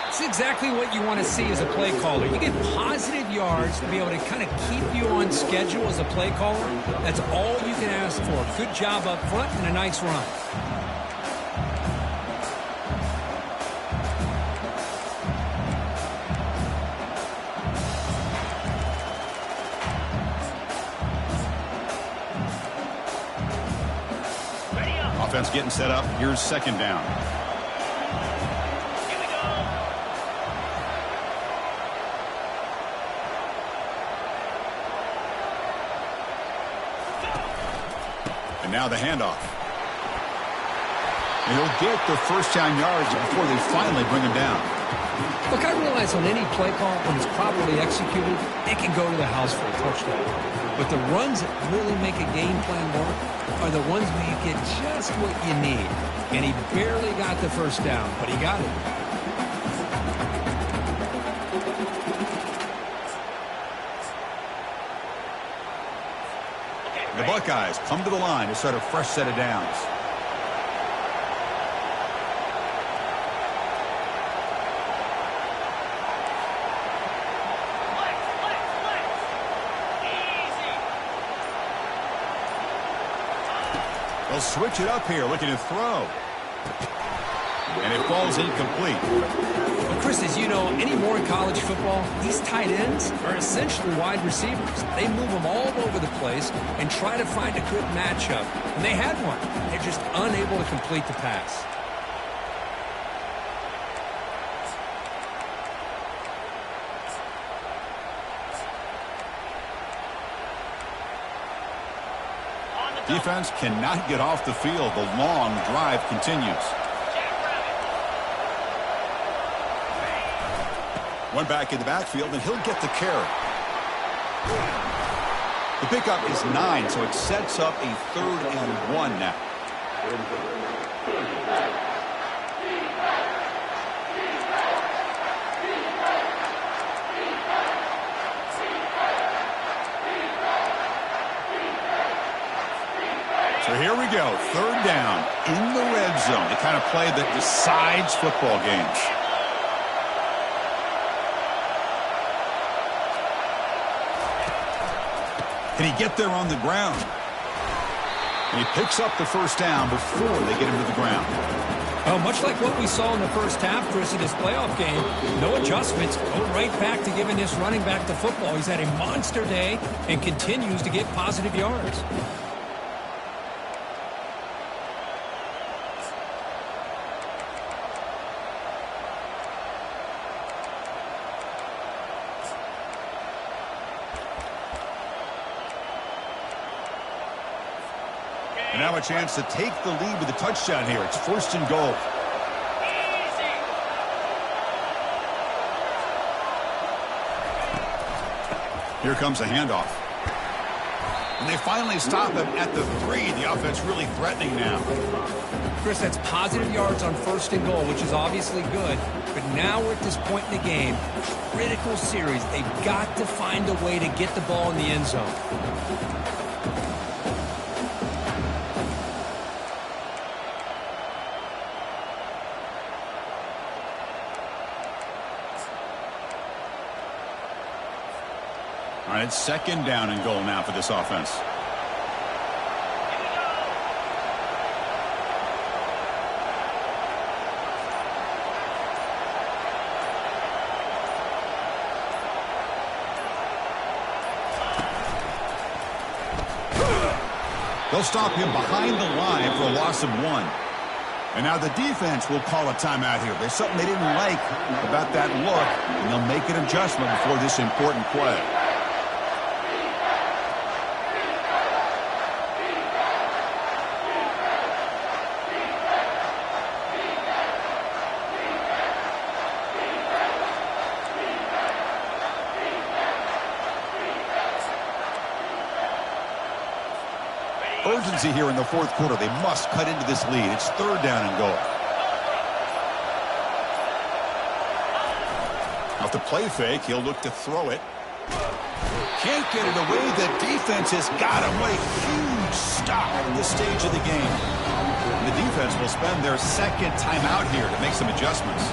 It's exactly what you want to see as a play caller. You get positive yards to be able to kind of keep you on schedule as a play caller. That's all you can ask for. Good job up front and a nice run. Offense getting set up. Here's second down. And now the handoff. And he'll get the first down yards before they finally bring him down. Look, I realize on any play call, when it's properly executed, it can go to the house for a touchdown. But the runs that really make a game plan work are the ones where you get just what you need. And he barely got the first down, but he got it. The Buckeyes come to the line to start a fresh set of downs. They'll switch it up here, looking to throw. And it falls incomplete. Well, Chris, as you know, anymore in college football, these tight ends are essentially wide receivers. They move them all over the place and try to find a good matchup. And they had one. They're just unable to complete the pass. Defense cannot get off the field. The long drive continues. One back in the backfield, and he'll get the carry. The pickup is 9, so it sets up a 3rd and 1 now. So here we go, 3rd down in the red zone, the kind of play that decides football games. Can he get there on the ground? And he picks up the first down before they get him to the ground. Oh, much like what we saw in the first half, Chris, in this playoff game, no adjustments. Go right back to giving this running back the football. He's had a monster day and continues to get positive yards. And now a chance to take the lead with a touchdown here. It's 1st and goal. Here comes a handoff. And they finally stop him at the 3. The offense really threatening now. Chris, that's positive yards on 1st and goal, which is obviously good. But now we're at this point in the game, critical series. They've got to find a way to get the ball in the end zone. All right, 2nd down and goal now for this offense. They'll stop him behind the line for a loss of 1. And now the defense will call a timeout here. There's something they didn't like about that look, and they'll make an adjustment before this important play. Urgency here in the 4th quarter. They must cut into this lead. It's 3rd down and goal. Off the play fake, he'll look to throw it. Can't get it away. The defense has got him. What a huge stop at this stage of the game. And the defense will spend their 2nd timeout here to make some adjustments.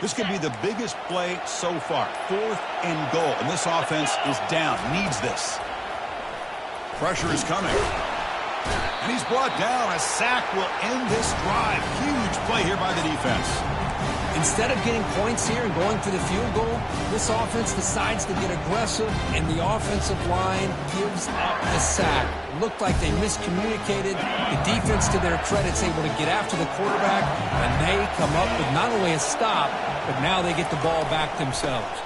This could be the biggest play so far. 4th and goal. And this offense is down. Needs this. Pressure is coming. And he's brought down. A sack will end this drive. Huge play here by the defense. Instead of getting points here and going for the field goal, this offense decides to get aggressive, and the offensive line gives up the sack. Looked like they miscommunicated. The defense, to their credit, is able to get after the quarterback, and they come up with not only a stop, but now they get the ball back themselves.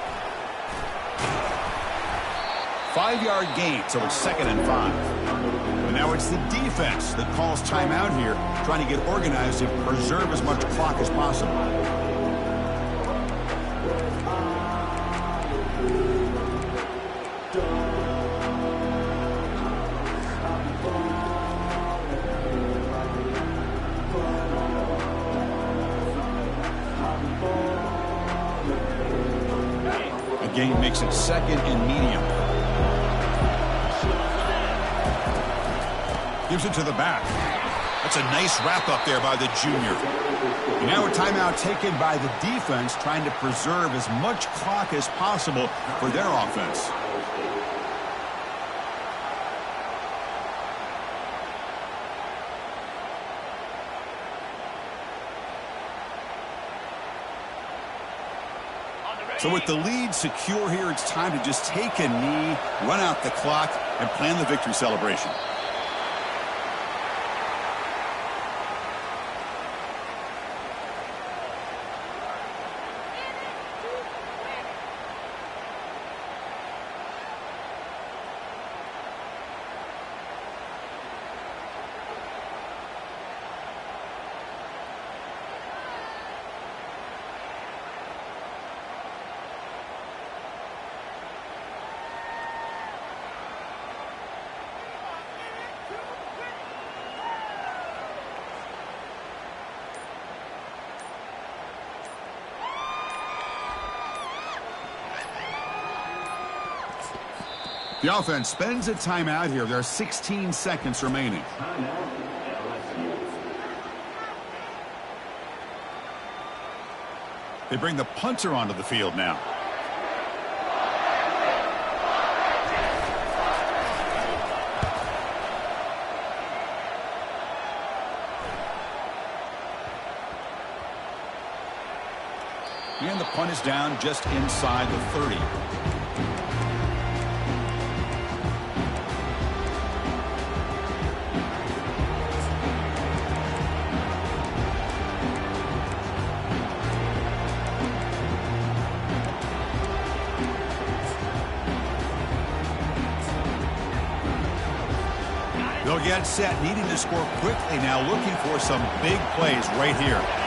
5-yard gain, so it's 2nd and 5. And now it's the defense that calls timeout here, trying to get organized and preserve as much clock as possible. Gain makes it 2nd and medium. Gives it to the back. That's a nice wrap up there by the junior. And now a timeout taken by the defense, trying to preserve as much clock as possible for their offense. So with the lead secure here, it's time to just take a knee, run out the clock, and plan the victory celebration. The offense spends a timeout here. There are 16 seconds remaining. They bring the punter onto the field now. And the punt is down just inside the 30. They'll get set, needing to score quickly now, looking for some big plays right here.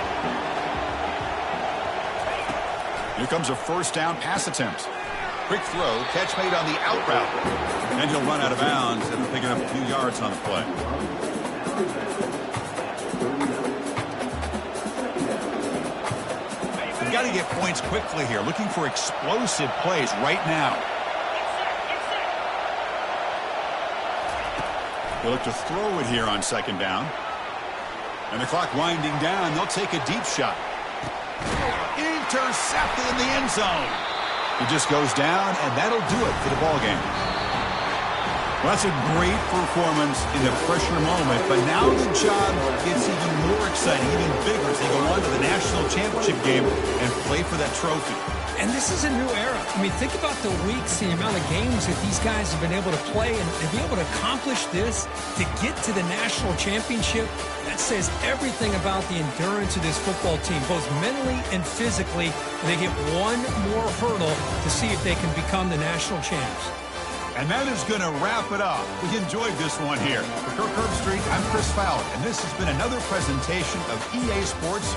Here comes a first down pass attempt. Quick throw, catch made on the out route. And he'll run out of bounds after picking up a few yards on the play. We've got to get points quickly here, looking for explosive plays right now. They'll look to throw it here on second down. And the clock winding down, they'll take a deep shot. Intercepted in the end zone. He just goes down, and that'll do it for the ball game. Well, that's a great performance in the pressure moment, but now the job gets even more exciting, even bigger as they go on to the national championship game and play for that trophy. And this is a new era. I mean, think about the weeks, the amount of games that these guys have been able to play, and to be able to accomplish this, to get to the national championship, that says everything about the endurance of this football team, both mentally and physically. And they get one more hurdle to see if they can become the national champs. And that is going to wrap it up. We enjoyed this one here. For Kirk Herbstreit, I'm Chris Fowler, and this has been another presentation of EA Sports